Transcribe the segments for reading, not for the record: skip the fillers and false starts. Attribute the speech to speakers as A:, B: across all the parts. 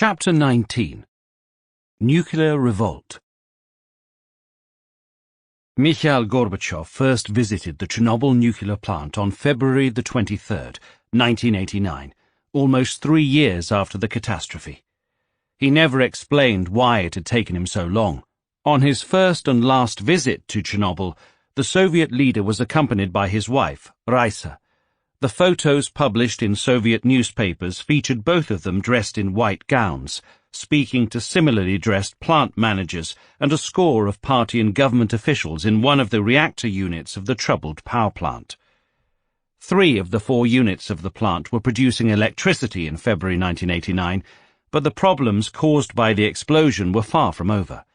A: Chapter 19. Nuclear Revolt. Mikhail Gorbachev first visited the Chernobyl nuclear plant on February the 23rd, 1989, almost 3 years after the catastrophe. He never explained why it had taken him so long. On his first and last visit to Chernobyl, the Soviet leader was accompanied by his wife, Raisa. The photos published in Soviet newspapers featured both of them dressed in white gowns, speaking to similarly dressed plant managers and a score of party and government officials in one of the reactor units of the troubled power plant. 3 of the 4 units of the plant were producing electricity in February 1989, but the problems caused by the explosion were far from over.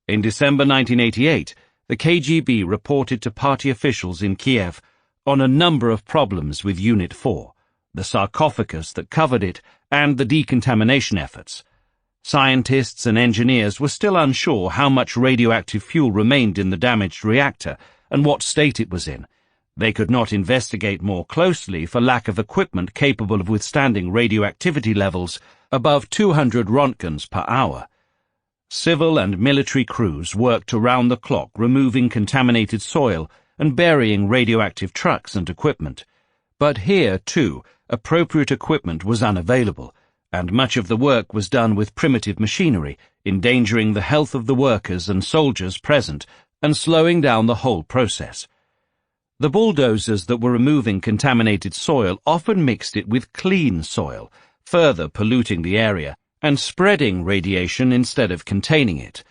A: In December 1988, the KGB reported to party officials in Kyiv on a number of problems with Unit 4, the sarcophagus that covered it, and the decontamination efforts. Scientists and engineers were still unsure how much radioactive fuel remained in the damaged reactor and what state it was in. They could not investigate more closely for lack of equipment capable of withstanding radioactivity levels above 200 rontgens per hour. Civil and military crews worked around the clock removing contaminated soil and burying radioactive trucks and equipment. But here, too, appropriate equipment was unavailable, and much of the work was done with primitive machinery, endangering the health of the workers and soldiers present and slowing down the whole process. The bulldozers that were removing contaminated soil often mixed it with clean soil, further polluting the area and spreading radiation instead of containing it.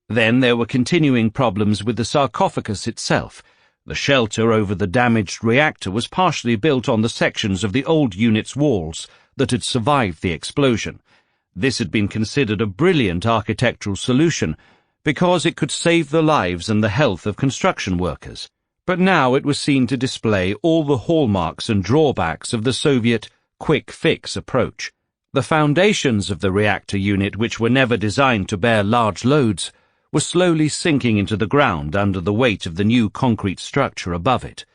A: Then there were continuing problems with the sarcophagus itself. The shelter over the damaged reactor was partially built on the sections of the old unit's walls that had survived the explosion. This had been considered a brilliant architectural solution because it could save the lives and the health of construction workers. But now it was seen to display all the hallmarks and drawbacks of the Soviet quick-fix approach. The foundations of the reactor unit, which were never designed to bear large loads, were slowly sinking into the ground under the weight of the new concrete structure above it.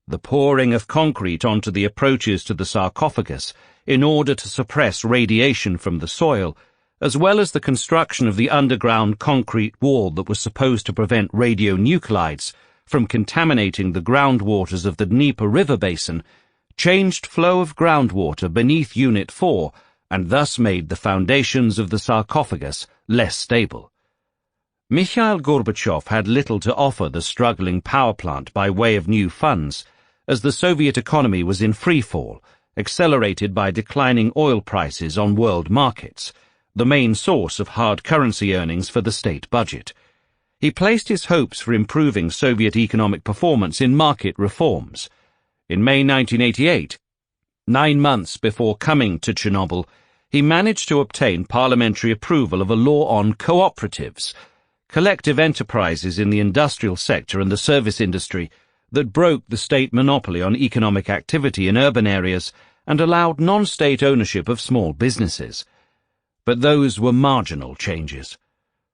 A: The pouring of concrete onto the approaches to the sarcophagus in order to suppress radiation from the soil, as well as the construction of the underground concrete wall that was supposed to prevent radionuclides from contaminating the groundwaters of the Dnieper River basin, changed flow of groundwater beneath Unit 4 and thus made the foundations of the sarcophagus less stable. Mikhail Gorbachev had little to offer the struggling power plant by way of new funds, as the Soviet economy was in freefall, accelerated by declining oil prices on world markets, the main source of hard currency earnings for the state budget. He placed his hopes for improving Soviet economic performance in market reforms. In May 1988, 9 months before coming to Chernobyl, he managed to obtain parliamentary approval of a law on cooperatives, collective enterprises in the industrial sector and the service industry that broke the state monopoly on economic activity in urban areas and allowed non-state ownership of small businesses. But those were marginal changes.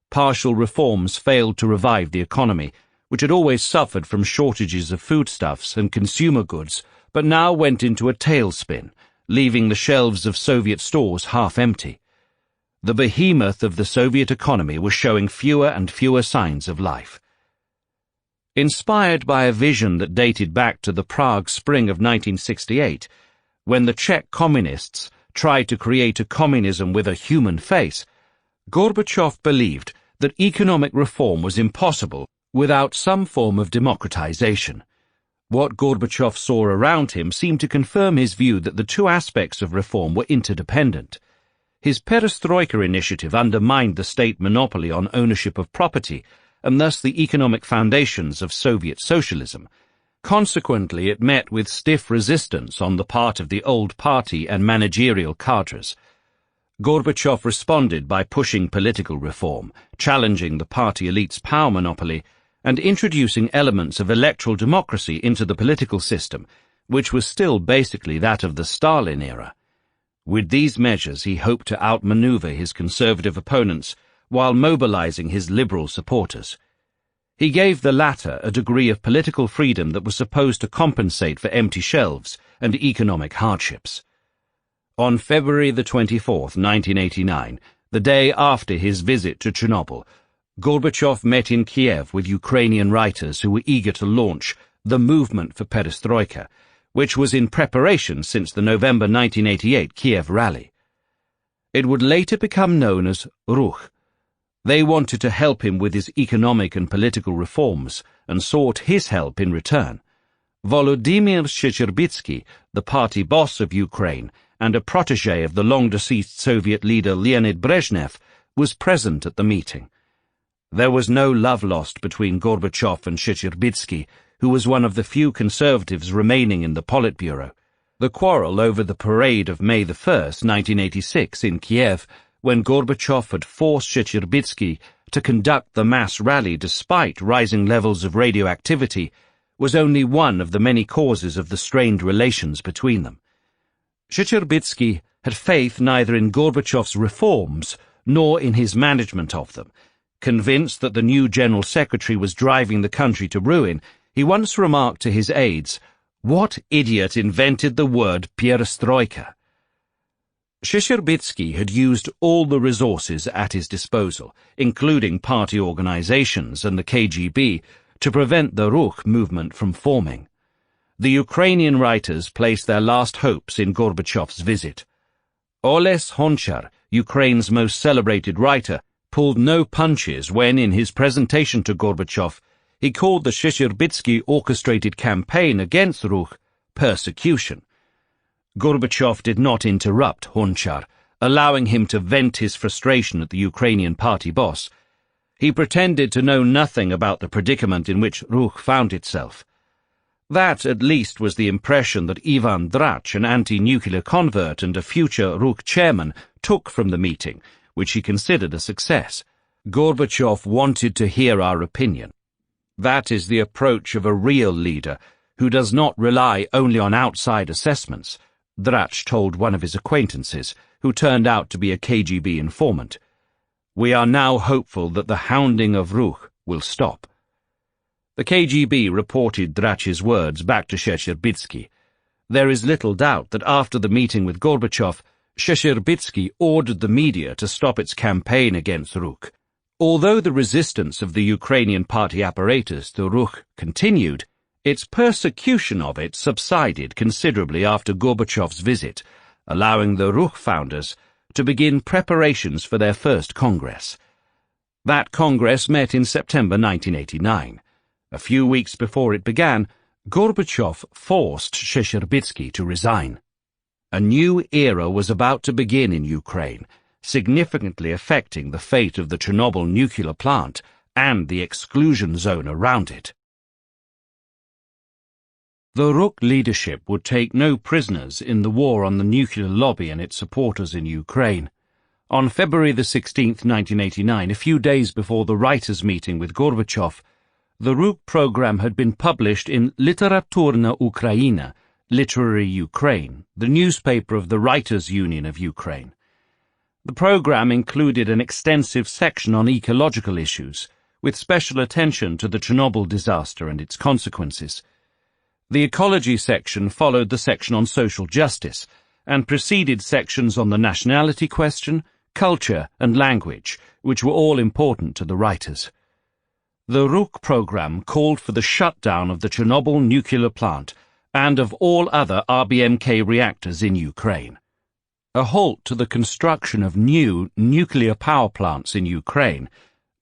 A: Partial reforms failed to revive the economy, which had always suffered from shortages of foodstuffs and consumer goods, but now went into a tailspin, leaving the shelves of Soviet stores half empty. The behemoth of the Soviet economy was showing fewer and fewer signs of life. Inspired by a vision that dated back to the Prague Spring of 1968, when the Czech communists tried to create a communism with a human face, Gorbachev believed that economic reform was impossible without some form of democratization. What Gorbachev saw around him seemed to confirm his view that the two aspects of reform were interdependent. His perestroika initiative undermined the state monopoly on ownership of property and thus the economic foundations of Soviet socialism. Consequently, it met with stiff resistance on the part of the old party and managerial cadres. Gorbachev responded by pushing political reform, challenging the party elite's power monopoly, and introducing elements of electoral democracy into the political system, which was still basically that of the Stalin era. With these measures, he hoped to outmaneuver his conservative opponents while mobilizing his liberal supporters. He gave the latter a degree of political freedom that was supposed to compensate for empty shelves and economic hardships. On February the 24th, 1989, the day after his visit to Chernobyl, Gorbachev met in Kyiv with Ukrainian writers who were eager to launch the movement for perestroika, which was in preparation since the November 1988 Kyiv rally. It would later become known as Ruch. They wanted to help him with his economic and political reforms and sought his help in return. Volodymyr Shcherbitsky, the party boss of Ukraine and a protege of the long-deceased Soviet leader Leonid Brezhnev, was present at the meeting. There was no love lost between Gorbachev and Shcherbitsky, who was one of the few conservatives remaining in the Politburo. The quarrel over the parade of May 1st, 1986 in Kiev, when Gorbachev had forced Shcherbitsky to conduct the mass rally despite rising levels of radioactivity, was only one of the many causes of the strained relations between them. Shcherbitsky had faith neither in Gorbachev's reforms nor in his management of them. Convinced that the new General Secretary was driving the country to ruin, he once remarked to his aides, "What idiot invented the word perestroika?" Shcherbitsky had used all the resources at his disposal, including party organizations and the KGB, to prevent the Ruch movement from forming. The Ukrainian writers placed their last hopes in Gorbachev's visit. Oles Honchar, Ukraine's most celebrated writer, pulled no punches when, in his presentation to Gorbachev, he called the Shcherbitsky-orchestrated campaign against Ruch persecution. Gorbachev did not interrupt Honchar, allowing him to vent his frustration at the Ukrainian party boss. He pretended to know nothing about the predicament in which Ruch found itself. That, at least, was the impression that Ivan Drach, an anti-nuclear convert and a future Ruch chairman, took from the meeting, which he considered a success. Gorbachev wanted to hear our opinion. That is the approach of a real leader who does not rely only on outside assessments, Drach told one of his acquaintances, who turned out to be a KGB informant. We are now hopeful that the hounding of Ruch will stop. The KGB reported Drach's words back to Shcherbitsky. There is little doubt that after the meeting with Gorbachev, Shcherbitsky ordered the media to stop its campaign against Ruch. Although the resistance of the Ukrainian party apparatus to Ruch continued, its persecution of it subsided considerably after Gorbachev's visit, allowing the Ruch founders to begin preparations for their first Congress. That Congress met in September 1989. A few weeks before it began, Gorbachev forced Shcherbitsky to resign. A new era was about to begin in Ukraine, significantly affecting the fate of the Chernobyl nuclear plant and the exclusion zone around it. The Ruch leadership would take no prisoners in the war on the nuclear lobby and its supporters in Ukraine. On February 16, 1989, a few days before the writers' meeting with Gorbachev, the Ruch program had been published in Literaturna Ukraina, Literary Ukraine, the newspaper of the Writers' Union of Ukraine. The program included an extensive section on ecological issues, with special attention to the Chernobyl disaster and its consequences. The ecology section followed the section on social justice, and preceded sections on the nationality question, culture and language, which were all important to the writers. The Ruch program called for the shutdown of the Chernobyl nuclear plant and of all other RBMK reactors in Ukraine. A halt to the construction of new nuclear power plants in Ukraine,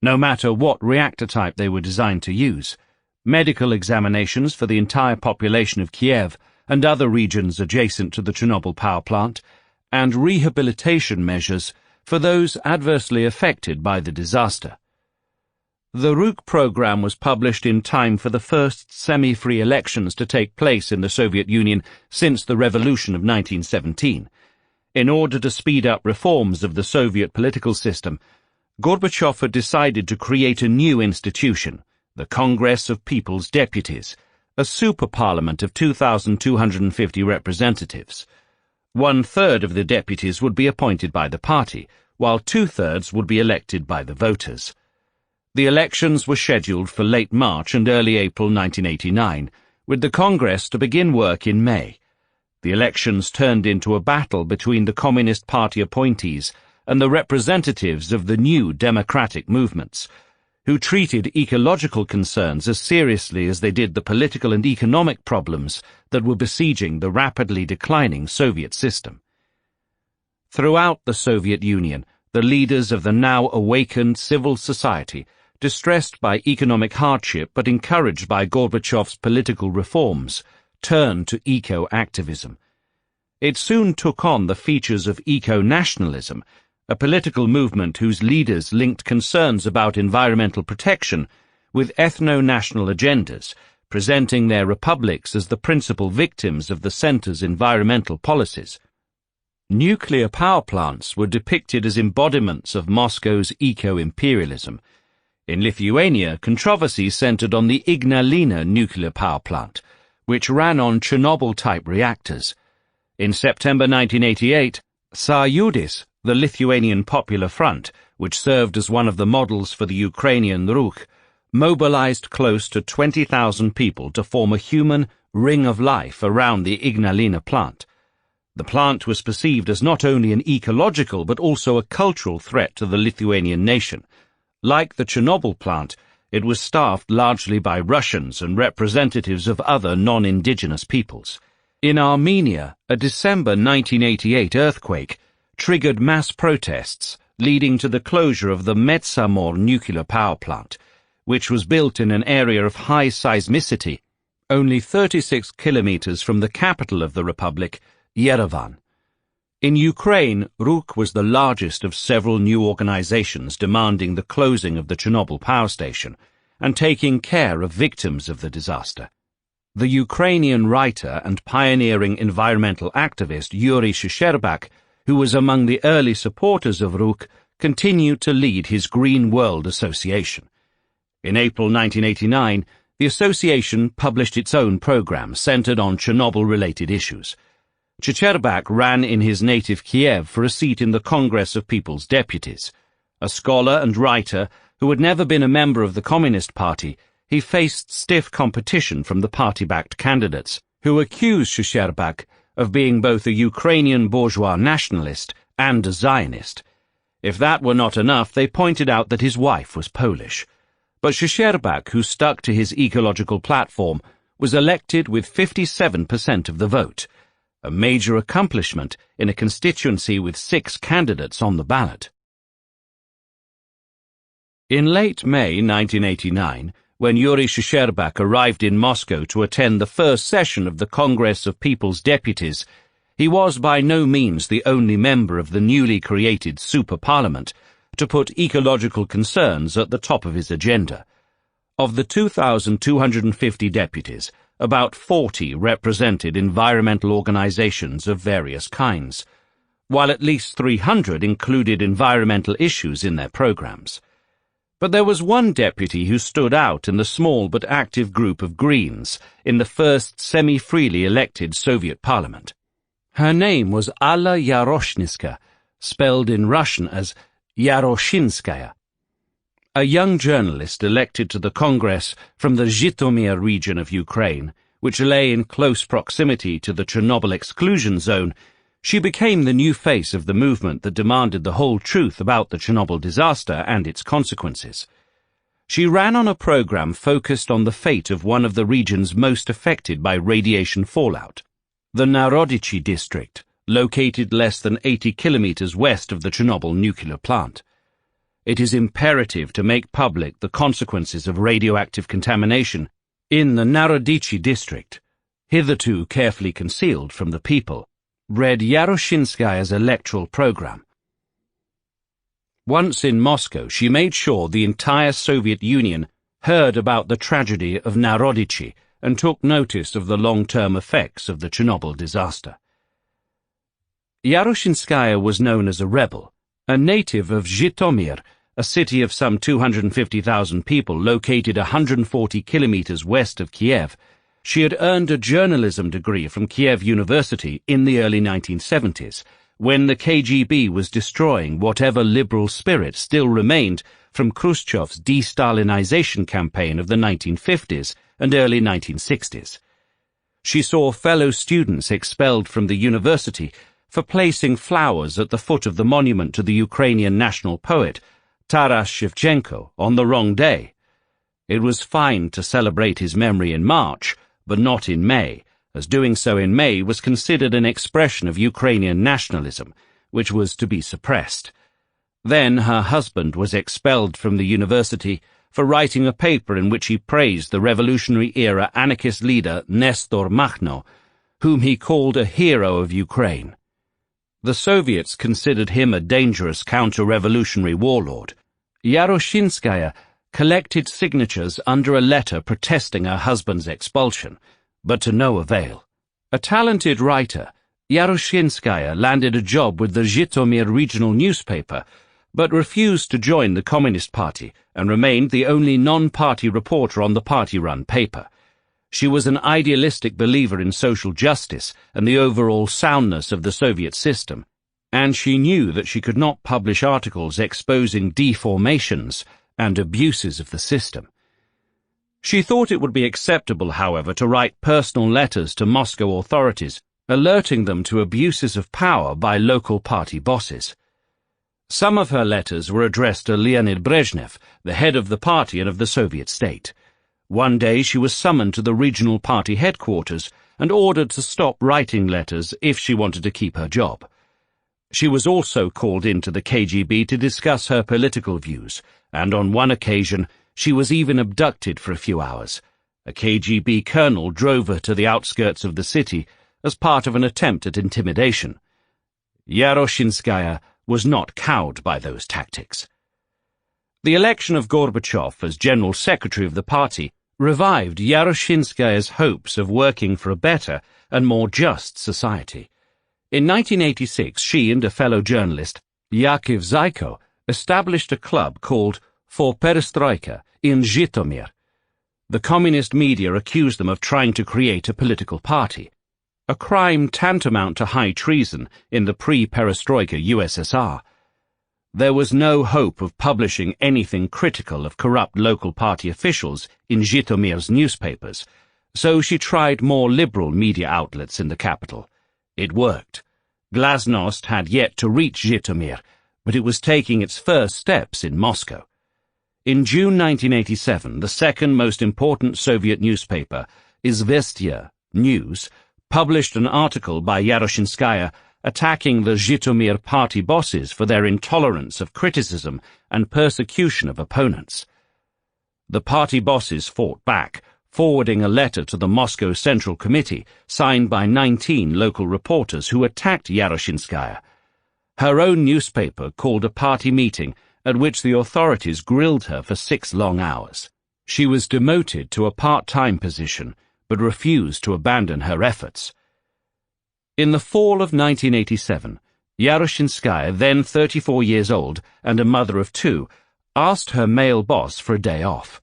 A: no matter what reactor type they were designed to use, medical examinations for the entire population of Kyiv and other regions adjacent to the Chernobyl power plant, and rehabilitation measures for those adversely affected by the disaster. The Ruch program was published in time for the first semi-free elections to take place in the Soviet Union since the revolution of 1917. In order to speed up reforms of the Soviet political system, Gorbachev had decided to create a new institution, the Congress of People's Deputies, a super-parliament of 2,250 representatives. 1/3 of the deputies would be appointed by the party, while 2/3 would be elected by the voters. The elections were scheduled for late March and early April 1989, with the Congress to begin work in May. The elections turned into a battle between the Communist Party appointees and the representatives of the new democratic movements, who treated ecological concerns as seriously as they did the political and economic problems that were besieging the rapidly declining Soviet system. Throughout the Soviet Union, the leaders of the now awakened civil society, distressed by economic hardship but encouraged by Gorbachev's political reforms, turned to eco-activism. It soon took on the features of eco-nationalism, a political movement whose leaders linked concerns about environmental protection with ethno-national agendas, presenting their republics as the principal victims of the centre's environmental policies. Nuclear power plants were depicted as embodiments of Moscow's eco-imperialism. In Lithuania, controversy centered on the Ignalina nuclear power plant, which ran on Chernobyl-type reactors. In September 1988, Sąjūdis, the Lithuanian Popular Front, which served as one of the models for the Ukrainian Ruch, mobilized close to 20,000 people to form a human ring of life around the Ignalina plant. The plant was perceived as not only an ecological but also a cultural threat to the Lithuanian nation. Like the Chernobyl plant, it was staffed largely by Russians and representatives of other non-indigenous peoples. In Armenia, a December 1988 earthquake triggered mass protests, leading to the closure of the Metsamor nuclear power plant, which was built in an area of high seismicity, only 36 kilometers from the capital of the republic, Yerevan. In Ukraine, Ruch was the largest of several new organizations demanding the closing of the Chernobyl power station and taking care of victims of the disaster. The Ukrainian writer and pioneering environmental activist Yuri Shcherbak, who was among the early supporters of Ruch, continued to lead his Green World Association. In April 1989, the association published its own program centered on Chernobyl-related issues. Shcherbak ran in his native Kyiv for a seat in the Congress of People's Deputies. A scholar and writer who had never been a member of the Communist Party, he faced stiff competition from the party-backed candidates, who accused Shcherbak of being both a Ukrainian bourgeois nationalist and a Zionist. If that were not enough, they pointed out that his wife was Polish. But Shcherbak, who stuck to his ecological platform, was elected with 57% of the vote, a major accomplishment in a constituency with 6 candidates on the ballot. In late May 1989, when Yuri Shcherbak arrived in Moscow to attend the first session of the Congress of People's Deputies, he was by no means the only member of the newly created Super Parliament to put ecological concerns at the top of his agenda. Of the 2,250 deputies, about 40 represented environmental organizations of various kinds, while at least 300 included environmental issues in their programs. But there was one deputy who stood out in the small but active group of Greens in the first semi-freely elected Soviet parliament. Her name was Alla Yaroshnitska, spelled in Russian as Yaroshinskaya. A young journalist elected to the Congress from the Zhytomyr region of Ukraine, which lay in close proximity to the Chernobyl exclusion zone, she became the new face of the movement that demanded the whole truth about the Chernobyl disaster and its consequences. She ran on a program focused on the fate of one of the regions most affected by radiation fallout, the Narodichi district, located less than 80 kilometers west of the Chernobyl nuclear plant. It is imperative to make public the consequences of radioactive contamination in the Narodichi district, hitherto carefully concealed from the people, read Yaroshinskaya's electoral program. Once in Moscow, she made sure the entire Soviet Union heard about the tragedy of Narodichi and took notice of the long-term effects of the Chernobyl disaster. Yaroshinskaya was known as a rebel, a native of Zhytomyr, a city of some 250,000 people located 140 kilometers west of Kyiv. She had earned a journalism degree from Kyiv University in the early 1970s, when the KGB was destroying whatever liberal spirit still remained from Khrushchev's de-Stalinization campaign of the 1950s and early 1960s. She saw fellow students expelled from the university for placing flowers at the foot of the monument to the Ukrainian national poet, Taras Shevchenko, on the wrong day. It was fine to celebrate his memory in March, but not in May, as doing so in May was considered an expression of Ukrainian nationalism, which was to be suppressed. Then her husband was expelled from the university for writing a paper in which he praised the revolutionary-era anarchist leader Nestor Makhno, whom he called a hero of Ukraine. The Soviets considered him a dangerous counter-revolutionary warlord. Yaroshinskaya collected signatures under a letter protesting her husband's expulsion, but to no avail. A talented writer, Yaroshinskaya landed a job with the Zhytomyr regional newspaper, but refused to join the Communist Party and remained the only non-party reporter on the party-run paper. She was an idealistic believer in social justice and the overall soundness of the Soviet system, and she knew that she could not publish articles exposing deformations and abuses of the system. She thought it would be acceptable, however, to write personal letters to Moscow authorities, alerting them to abuses of power by local party bosses. Some of her letters were addressed to Leonid Brezhnev, the head of the party and of the Soviet state. One day she was summoned to the regional party headquarters and ordered to stop writing letters if she wanted to keep her job. She was also called into the KGB to discuss her political views, and on one occasion she was even abducted for a few hours. A KGB colonel drove her to the outskirts of the city as part of an attempt at intimidation. Yaroshinskaya was not cowed by those tactics. The election of Gorbachev as General Secretary of the party revived Yaroshinskaya's hopes of working for a better and more just society. In 1986, she and a fellow journalist, Yakov Zaiko, established a club called For Perestroika in Zhytomyr. The communist media accused them of trying to create a political party, a crime tantamount to high treason in the pre-perestroika USSR. There was no hope of publishing anything critical of corrupt local party officials in Zhytomyr's newspapers, so she tried more liberal media outlets in the capital. It worked. Glasnost had yet to reach Zhytomyr, but it was taking its first steps in Moscow. In June 1987, the second most important Soviet newspaper, Izvestia News, published an article by Yaroshinskaya attacking the Zhytomyr party bosses for their intolerance of criticism and persecution of opponents. The party bosses fought back, forwarding a letter to the Moscow Central Committee signed by 19 local reporters who attacked Yaroshinskaya. Her own newspaper called a party meeting at which the authorities grilled her for 6 long hours. She was demoted to a part-time position, but refused to abandon her efforts. In the fall of 1987, Yaroshinskaya, then 34 years old and a mother of 2, asked her male boss for a day off.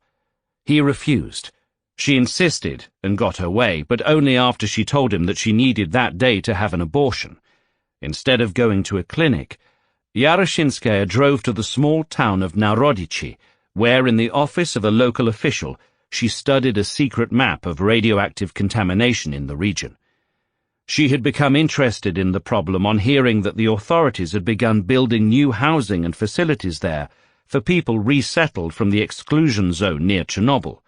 A: He refused. She insisted and got her way, but only after she told him that she needed that day to have an abortion. Instead of going to a clinic, Yaroshinskaya drove to the small town of Narodichi, where in the office of a local official she studied a secret map of radioactive contamination in the region. She had become interested in the problem on hearing that the authorities had begun building new housing and facilities there for people resettled from the exclusion zone near Chernobyl.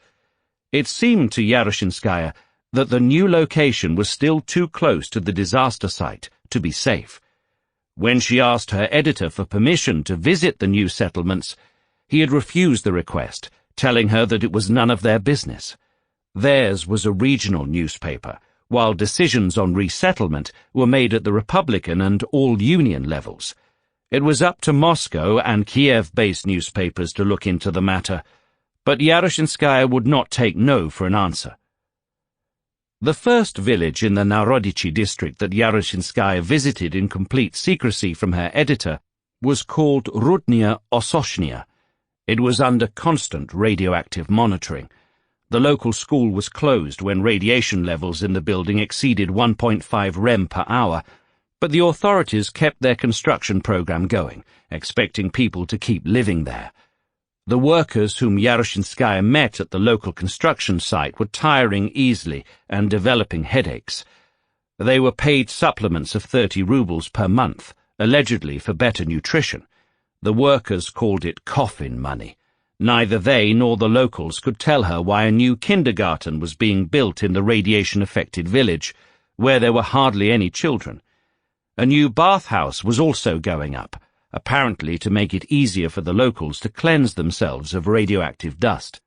A: It seemed to Yaroshinskaya that the new location was still too close to the disaster site to be safe. When she asked her editor for permission to visit the new settlements, he had refused the request, telling her that it was none of their business. Theirs was a regional newspaper, while decisions on resettlement were made at the Republican and all-union levels. It was up to Moscow and Kyiv-based newspapers to look into the matter, but Yaroshinskaya would not take no for an answer. The first village in the Narodichi district that Yaroshinskaya visited in complete secrecy from her editor was called Rudnya Ososhnia. It was under constant radioactive monitoring. The local school was closed when radiation levels in the building exceeded 1.5 rem per hour, but the authorities kept their construction program going, expecting people to keep living there. The workers whom Yaroshinskaya met at the local construction site were tiring easily and developing headaches. They were paid supplements of 30 rubles per month, allegedly for better nutrition. The workers called it coffin money. Neither they nor the locals could tell her why a new kindergarten was being built in the radiation-affected village, where there were hardly any children. A new bathhouse was also going up, apparently to make it easier for the locals to cleanse themselves of radioactive dust.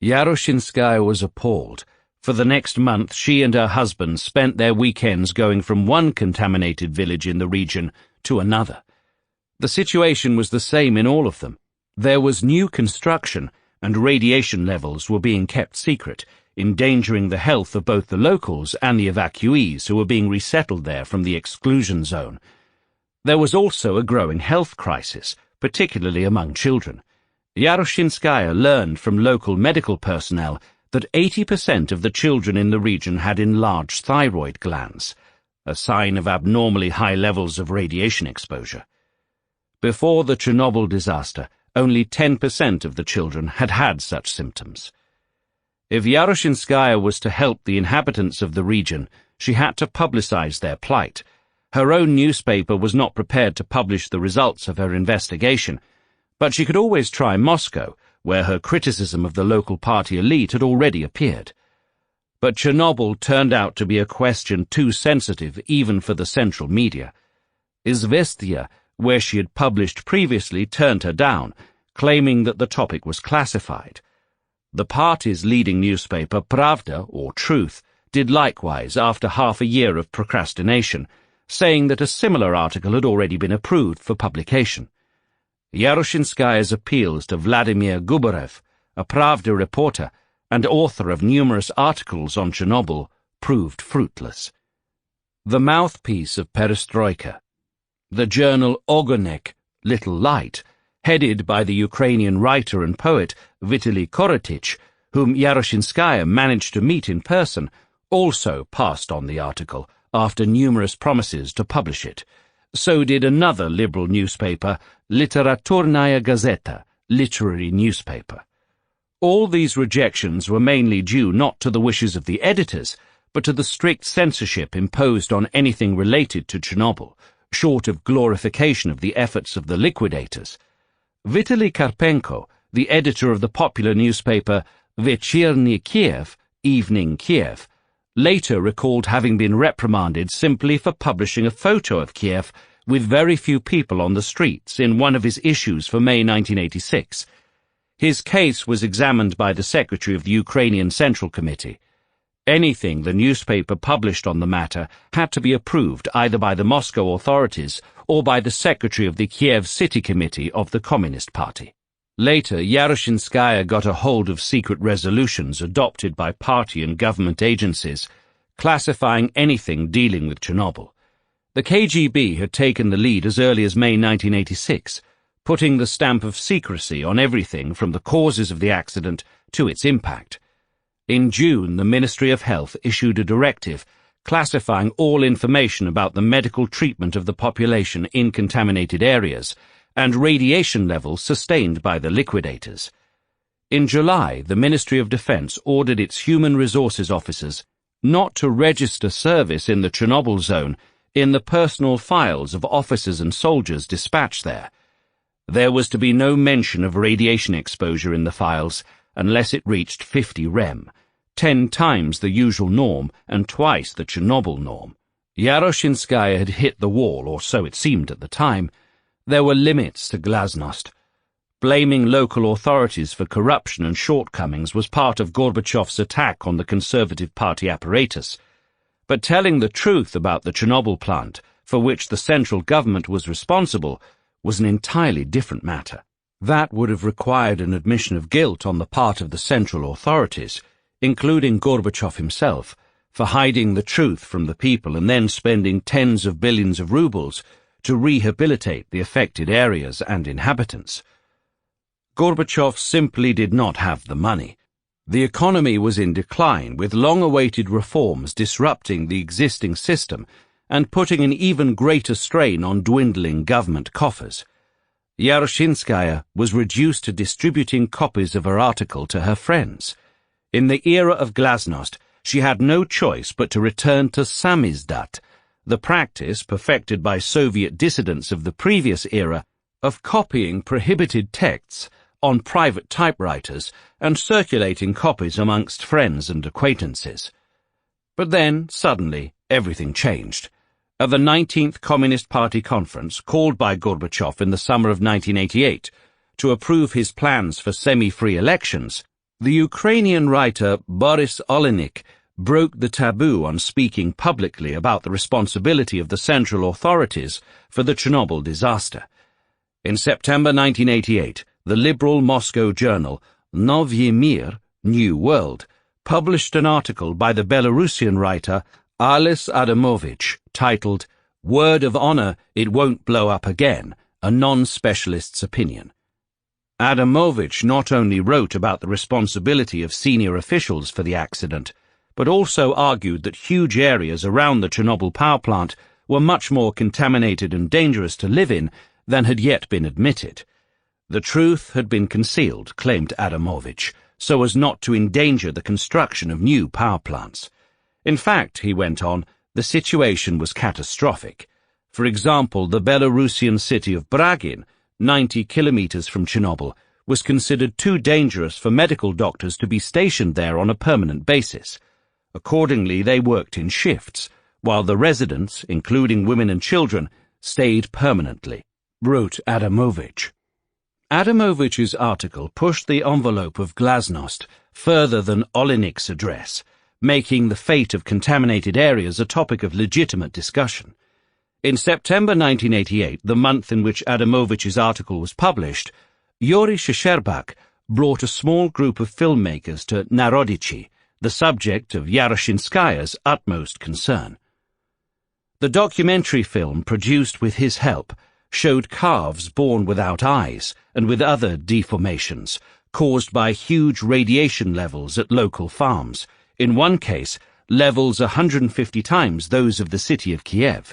A: Yaroshinskaya was appalled. For the next month, she and her husband spent their weekends going from one contaminated village in the region to another. The situation was the same in all of them. There was new construction, and radiation levels were being kept secret, endangering the health of both the locals and the evacuees who were being resettled there from the exclusion zone. There was also a growing health crisis, particularly among children. Yaroshinskaya learned from local medical personnel that 80% of the children in the region had enlarged thyroid glands, a sign of abnormally high levels of radiation exposure. Before the Chernobyl disaster, only 10% of the children had had such symptoms. If Yaroshinskaya was to help the inhabitants of the region, she had to publicize their plight. Her own newspaper was not prepared to publish the results of her investigation, but she could always try Moscow, where her criticism of the local party elite had already appeared. But Chernobyl turned out to be a question too sensitive even for the central media. Izvestia, where she had published previously, turned her down, claiming that the topic was classified. The party's leading newspaper, Pravda, or Truth, did likewise after half a year of procrastination, saying that a similar article had already been approved for publication. Yaroshinskaya's appeals to Vladimir Gubarev, a Pravda reporter and author of numerous articles on Chernobyl, proved fruitless. The mouthpiece of perestroika, the journal Ogonek, Little Light, headed by the Ukrainian writer and poet Vitaly Korotych, whom Yaroshinskaya managed to meet in person, also passed on the article after numerous promises to publish it. So did another liberal newspaper, Literaturnaya Gazeta, literary newspaper. All these rejections were mainly due not to the wishes of the editors, but to the strict censorship imposed on anything related to Chernobyl, short of glorification of the efforts of the liquidators. Vitaly Karpenko, the editor of the popular newspaper Vechirny Kyiv, Evening Kiev, later recalled having been reprimanded simply for publishing a photo of Kiev with very few people on the streets in one of his issues for May 1986. His case was examined by the secretary of the Ukrainian Central Committee. Anything the newspaper published on the matter had to be approved either by the Moscow authorities or by the secretary of the Kiev City Committee of the Communist Party. Later, Yaroshinskaya got a hold of secret resolutions adopted by party and government agencies, classifying anything dealing with Chernobyl. The KGB had taken the lead as early as May 1986, putting the stamp of secrecy on everything from the causes of the accident to its impact. In June, the Ministry of Health issued a directive classifying all information about the medical treatment of the population in contaminated areas and radiation levels sustained by the liquidators. In July, the Ministry of Defense ordered its human resources officers not to register service in the Chernobyl zone in the personal files of officers and soldiers dispatched there. There was to be no mention of radiation exposure in the files unless it reached 50 rem, 10 times the usual norm and twice the Chernobyl norm. Yaroshinskaya had hit the wall, or so it seemed at the time. There were limits to glasnost. Blaming local authorities for corruption and shortcomings was part of Gorbachev's attack on the Conservative Party apparatus. But telling the truth about the Chernobyl plant, for which the central government was responsible, was an entirely different matter. That would have required an admission of guilt on the part of the central authorities, including Gorbachev himself, for hiding the truth from the people and then spending tens of billions of rubles to rehabilitate the affected areas and inhabitants. Gorbachev simply did not have the money. The economy was in decline, with long-awaited reforms disrupting the existing system and putting an even greater strain on dwindling government coffers. Yaroshinskaya was reduced to distributing copies of her article to her friends. In the era of glasnost, she had no choice but to return to samizdat, the practice perfected by Soviet dissidents of the previous era of copying prohibited texts on private typewriters and circulating copies amongst friends and acquaintances. But then, suddenly, everything changed. At the 19th Communist Party conference, called by Gorbachev in the summer of 1988 to approve his plans for semi-free elections, the Ukrainian writer Boris Olenik broke the taboo on speaking publicly about the responsibility of the central authorities for the Chernobyl disaster. In September 1988, the liberal Moscow journal Novyi Mir, New World, published an article by the Belarusian writer Ales Adamovich titled "Word of Honor, It Won't Blow Up Again, a Non-Specialist's Opinion." Adamovich not only wrote about the responsibility of senior officials for the accident, but also argued that huge areas around the Chernobyl power plant were much more contaminated and dangerous to live in than had yet been admitted. The truth had been concealed, claimed Adamovich, so as not to endanger the construction of new power plants. In fact, he went on, the situation was catastrophic. For example, the Belarusian city of Bragin, 90 kilometers from Chernobyl, was considered too dangerous for medical doctors to be stationed there on a permanent basis. Accordingly, they worked in shifts, while the residents, including women and children, stayed permanently, wrote Adamovich. Adamovich's article pushed the envelope of glasnost further than Olenik's address, making the fate of contaminated areas a topic of legitimate discussion. In September 1988, the month in which Adamovich's article was published, Yuri Shcherbak brought a small group of filmmakers to Narodichi, the subject of Yaroshinskaya's utmost concern. The documentary film, produced with his help, showed calves born without eyes and with other deformations caused by huge radiation levels at local farms, in one case levels 150 times those of the city of Kyiv.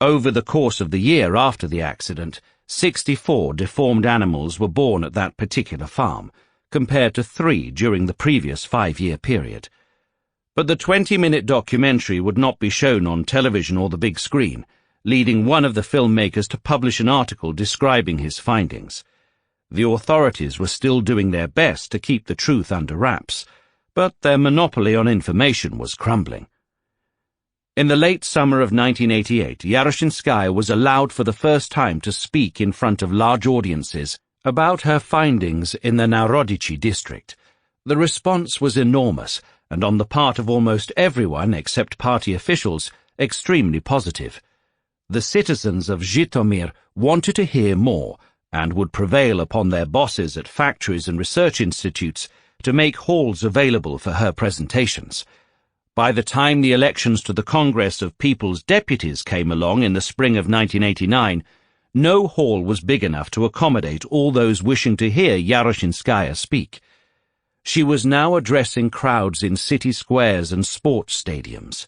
A: Over the course of the year after the accident, 64 deformed animals were born at that particular farm, compared to 3 during the previous 5-year period. But the 20-minute documentary would not be shown on television or the big screen, leading one of the filmmakers to publish an article describing his findings. The authorities were still doing their best to keep the truth under wraps, but their monopoly on information was crumbling. In the late summer of 1988, Yaroshinskaya was allowed for the first time to speak in front of large audiences about her findings in the Narodichi district. The response was enormous, and on the part of almost everyone except party officials, extremely positive. The citizens of Zhytomyr wanted to hear more and would prevail upon their bosses at factories and research institutes to make halls available for her presentations. By the time the elections to the Congress of People's Deputies came along in the spring of 1989, no hall was big enough to accommodate all those wishing to hear Yaroshinskaya speak. She was now addressing crowds in city squares and sports stadiums.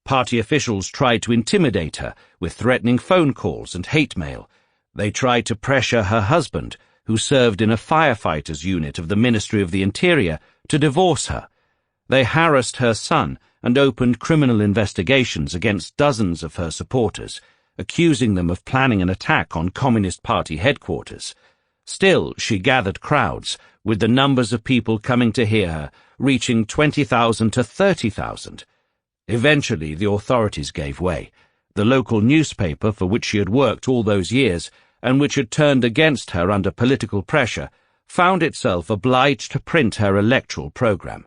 A: Party officials tried to intimidate her with threatening phone calls and hate mail. They tried to pressure her husband, who served in a firefighters unit of the Ministry of the Interior, to divorce her. They harassed her son and opened criminal investigations against dozens of her supporters, accusing them of planning an attack on Communist Party headquarters. Still, she gathered crowds, with the numbers of people coming to hear her reaching 20,000 to 30,000. Eventually, the authorities gave way. The local newspaper for which she had worked all those years, and which had turned against her under political pressure, found itself obliged to print her electoral program.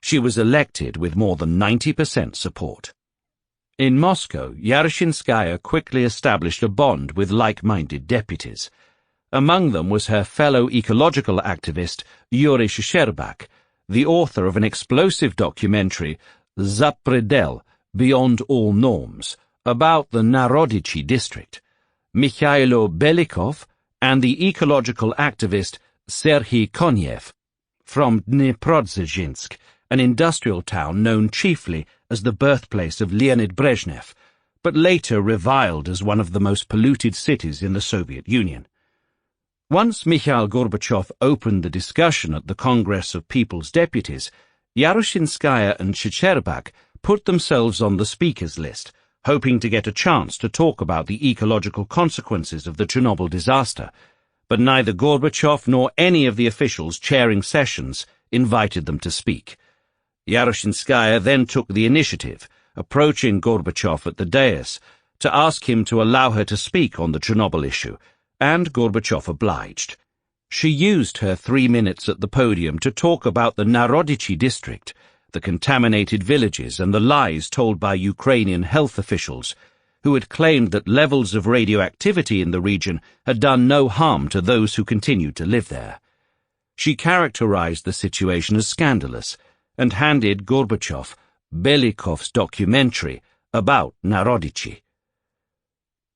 A: She was elected with more than 90% support. In Moscow, Yaroshinskaya quickly established a bond with like-minded deputies. Among them was her fellow ecological activist Yuri Shcherbak, the author of an explosive documentary, Zapredel, Beyond All Norms, about the Narodichi district, Mikhail Belikov, and the ecological activist Serhii from Dniprodzerzhinsk, an industrial town known chiefly as the birthplace of Leonid Brezhnev, but later reviled as one of the most polluted cities in the Soviet Union. Once Mikhail Gorbachev opened the discussion at the Congress of People's Deputies, Yaroshinskaya and Chicherbak put themselves on the speakers list, hoping to get a chance to talk about the ecological consequences of the Chernobyl disaster, but neither Gorbachev nor any of the officials chairing sessions invited them to speak. Yaroshinskaya then took the initiative, approaching Gorbachev at the dais, to ask him to allow her to speak on the Chernobyl issue, and Gorbachev obliged. She used her 3 minutes at the podium to talk about the Narodichi district, the contaminated villages and the lies told by Ukrainian health officials, who had claimed that levels of radioactivity in the region had done no harm to those who continued to live there. She characterized the situation as scandalous and handed Gorbachev Belikov's documentary about Narodichi.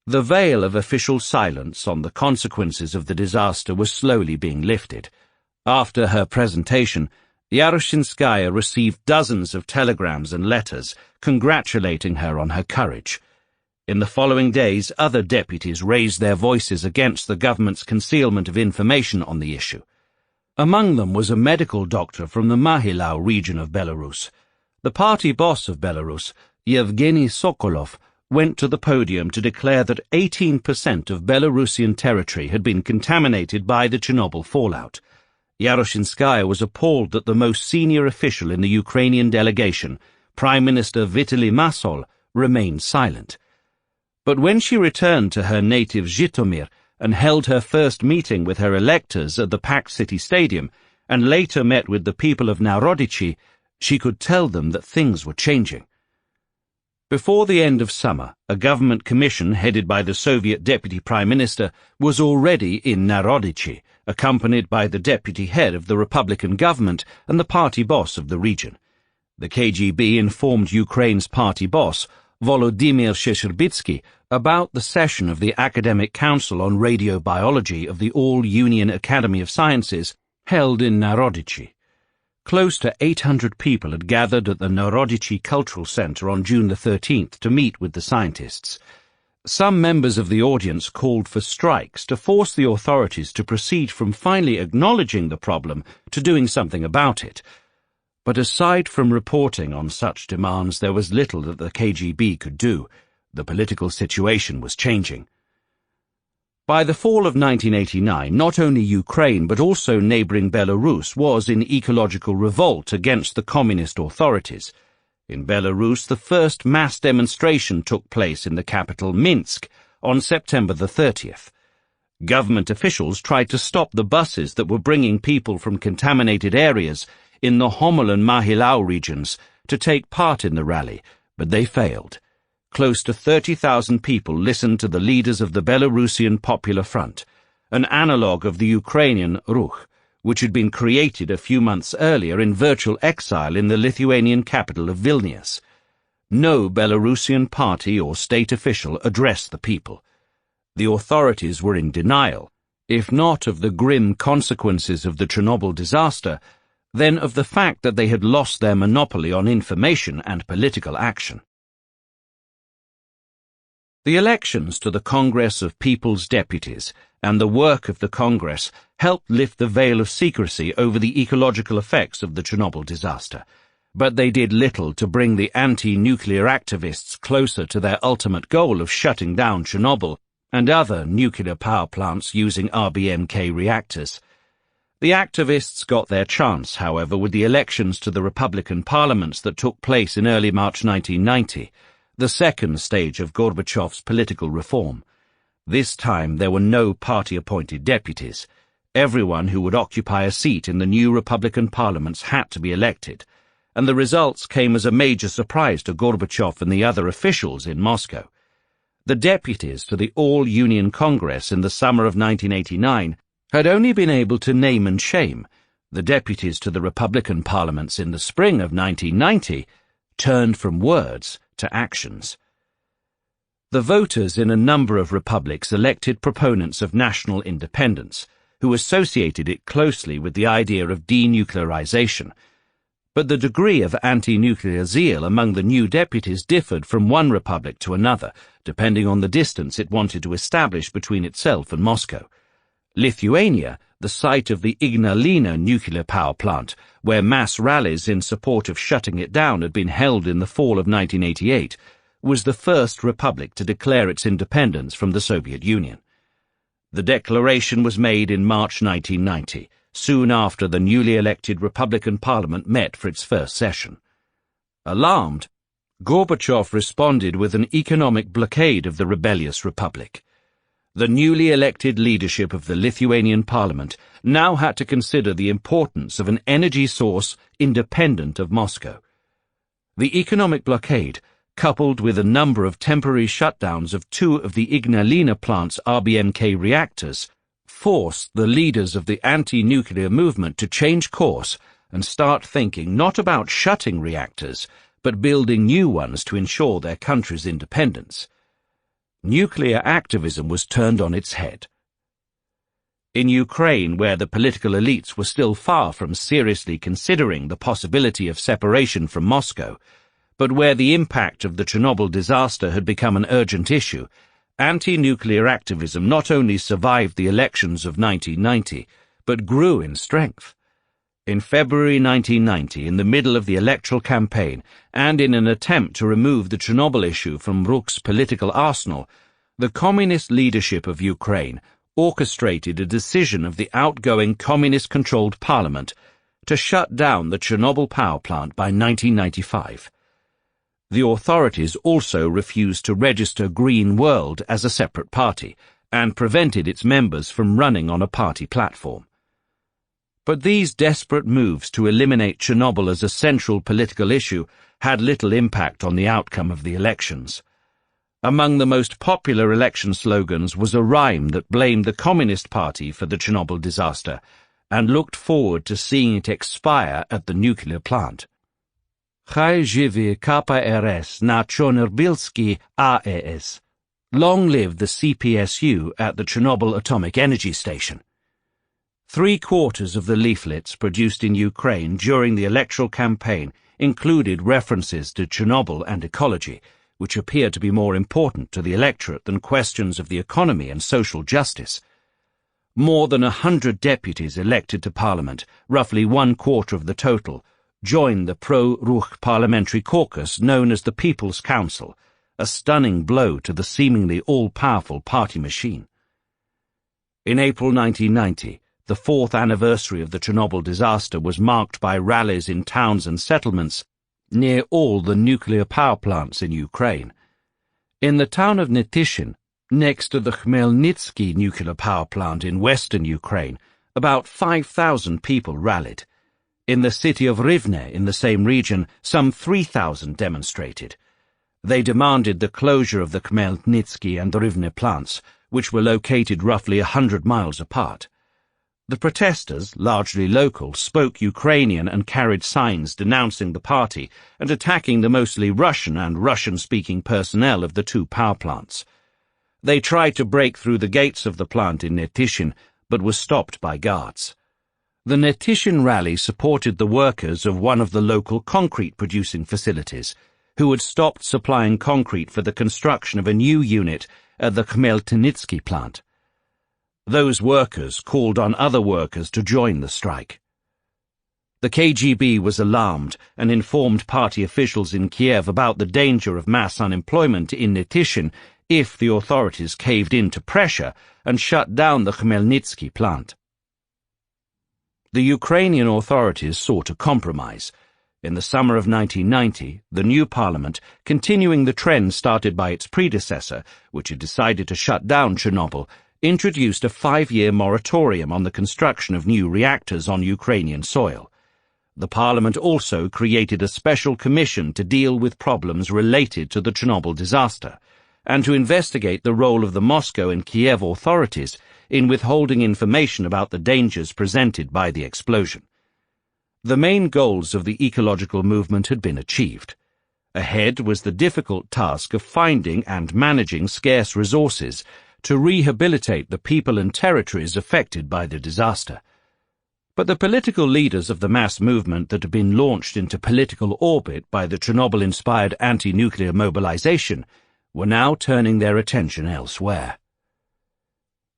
A: The veil of official silence on the consequences of the disaster was slowly being lifted. After her presentation, Yaroshinskaya received dozens of telegrams and letters congratulating her on her courage. In the following days, other deputies raised their voices against the government's concealment of information on the issue. Among them was a medical doctor from the Mahilau region of Belarus. The party boss of Belarus, Yevgeny Sokolov, went to the podium to declare that 18% of Belarusian territory had been contaminated by the Chernobyl fallout. Yaroshinskaya was appalled that the most senior official in the Ukrainian delegation, Prime Minister Vitaly Masol, remained silent. But when she returned to her native Zhytomyr and held her first meeting with her electors at the packed city stadium, and later met with the people of Narodichi, she could tell them that things were changing. Before the end of summer, a government commission headed by the Soviet Deputy Prime Minister was already in Narodichi, accompanied by the deputy head of the Republican government and the party boss of the region. The KGB informed Ukraine's party boss, Volodymyr Shcherbitsky, about the session of the Academic Council on Radiobiology of the All-Union Academy of Sciences held in Narodichi. Close to 800 people had gathered at the Narodichi Cultural Center on June the 13th to meet with the scientists. Some members of the audience called for strikes to force the authorities to proceed from finally acknowledging the problem to doing something about it. But aside from reporting on such demands, there was little that the KGB could do. The political situation was changing. By the fall of 1989, not only Ukraine but also neighboring Belarus was in ecological revolt against the communist authorities. In Belarus, the first mass demonstration took place in the capital Minsk on September the 30th. Government officials tried to stop the buses that were bringing people from contaminated areas in the Homel and Mahilau regions to take part in the rally, but they failed. Close to 30,000 people listened to the leaders of the Belarusian Popular Front, an analogue of the Ukrainian Ruch, which had been created a few months earlier in virtual exile in the Lithuanian capital of Vilnius. No Belarusian party or state official addressed the people. The authorities were in denial, if not of the grim consequences of the Chernobyl disaster, then of the fact that they had lost their monopoly on information and political action. The elections to the Congress of People's Deputies and the work of the Congress helped lift the veil of secrecy over the ecological effects of the Chernobyl disaster, but they did little to bring the anti-nuclear activists closer to their ultimate goal of shutting down Chernobyl and other nuclear power plants using RBMK reactors. The activists got their chance, however, with the elections to the Republican parliaments that took place in early March 1990, the second stage of Gorbachev's political reform. This time there were no party-appointed deputies. Everyone who would occupy a seat in the new Republican parliaments had to be elected, and the results came as a major surprise to Gorbachev and the other officials in Moscow. The deputies to the All-Union Congress in the summer of 1989 had only been able to name and shame. The deputies to the Republican parliaments in the spring of 1990 turned from words to actions. The voters in a number of republics elected proponents of national independence, who associated it closely with the idea of denuclearization. But the degree of anti-nuclear zeal among the new deputies differed from one republic to another, depending on the distance it wanted to establish between itself and Moscow. Lithuania, the site of the Ignalina nuclear power plant, where mass rallies in support of shutting it down had been held in the fall of 1988, was the first republic to declare its independence from the Soviet Union. The declaration was made in March 1990, soon after the newly elected Republican Parliament met for its first session. Alarmed, Gorbachev responded with an economic blockade of the rebellious republic. The newly elected leadership of the Lithuanian Parliament now had to consider the importance of an energy source independent of Moscow. The economic blockade, coupled with a number of temporary shutdowns of two of the Ignalina plant's RBMK reactors, forced the leaders of the anti-nuclear movement to change course and start thinking not about shutting reactors, but building new ones to ensure their country's independence. Nuclear activism was turned on its head. In Ukraine, where the political elites were still far from seriously considering the possibility of separation from Moscow, but where the impact of the Chernobyl disaster had become an urgent issue, anti-nuclear activism not only survived the elections of 1990, but grew in strength. In February 1990, in the middle of the electoral campaign, and in an attempt to remove the Chernobyl issue from Ruch's political arsenal, the communist leadership of Ukraine orchestrated a decision of the outgoing communist-controlled parliament to shut down the Chernobyl power plant by 1995. The authorities also refused to register Green World as a separate party and prevented its members from running on a party platform. But these desperate moves to eliminate Chernobyl as a central political issue had little impact on the outcome of the elections. Among the most popular election slogans was a rhyme that blamed the Communist Party for the Chernobyl disaster and looked forward to seeing it expire at the nuclear plant. Chai żywi KPRS na Chernobylski AES. Long live the CPSU at the Chernobyl Atomic Energy Station. 3/4 of the leaflets produced in Ukraine during the electoral campaign included references to Chernobyl and ecology, which appeared to be more important to the electorate than questions of the economy and social justice. More than 100 deputies elected to Parliament, roughly 1/4 of the total, joined the pro-Ruch parliamentary caucus known as the People's Council, a stunning blow to the seemingly all-powerful party machine. In April 1990, the 4th anniversary of the Chernobyl disaster was marked by rallies in towns and settlements near all the nuclear power plants in Ukraine. In the town of Netyshin, next to the Khmelnytsky nuclear power plant in western Ukraine, about 5,000 people rallied. In the city of Rivne, in the same region, some 3,000 demonstrated. They demanded the closure of the Khmelnytsky and Rivne plants, which were located roughly 100 miles apart. The protesters, largely local, spoke Ukrainian and carried signs denouncing the party and attacking the mostly Russian and Russian-speaking personnel of the two power plants. They tried to break through the gates of the plant in Netyshin, but were stopped by guards. The Netyshin rally supported the workers of one of the local concrete-producing facilities, who had stopped supplying concrete for the construction of a new unit at the Khmelnytsky plant. Those workers called on other workers to join the strike. The KGB was alarmed and informed party officials in Kyiv about the danger of mass unemployment in Netyshin if the authorities caved in to pressure and shut down the Khmelnytsky plant. The Ukrainian authorities sought a compromise. In the summer of 1990, the new parliament, continuing the trend started by its predecessor, which had decided to shut down Chernobyl, introduced a 5-year moratorium on the construction of new reactors on Ukrainian soil. The parliament also created a special commission to deal with problems related to the Chernobyl disaster, and to investigate the role of the Moscow and Kyiv authorities in withholding information about the dangers presented by the explosion. The main goals of the ecological movement had been achieved. Ahead was the difficult task of finding and managing scarce resources to rehabilitate the people and territories affected by the disaster. But the political leaders of the mass movement that had been launched into political orbit by the Chernobyl-inspired anti-nuclear mobilization were now turning their attention elsewhere.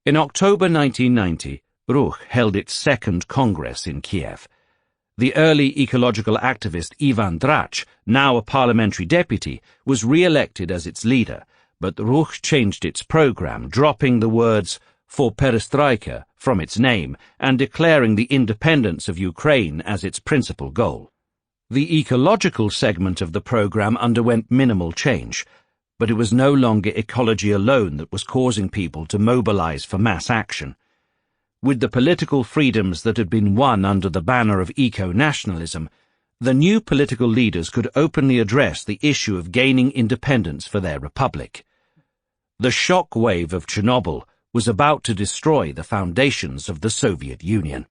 A: In October 1990, Ruch held its second Congress in Kyiv. The early ecological activist Ivan Drach, now a parliamentary deputy, was re-elected as its leader, but Ruch changed its program, dropping the words "for perestroika" from its name and declaring the independence of Ukraine as its principal goal. The ecological segment of the program underwent minimal change, but it was no longer ecology alone that was causing people to mobilize for mass action. With the political freedoms that had been won under the banner of eco-nationalism, the new political leaders could openly address the issue of gaining independence for their republic. The shock wave of Chernobyl was about to destroy the foundations of the Soviet Union.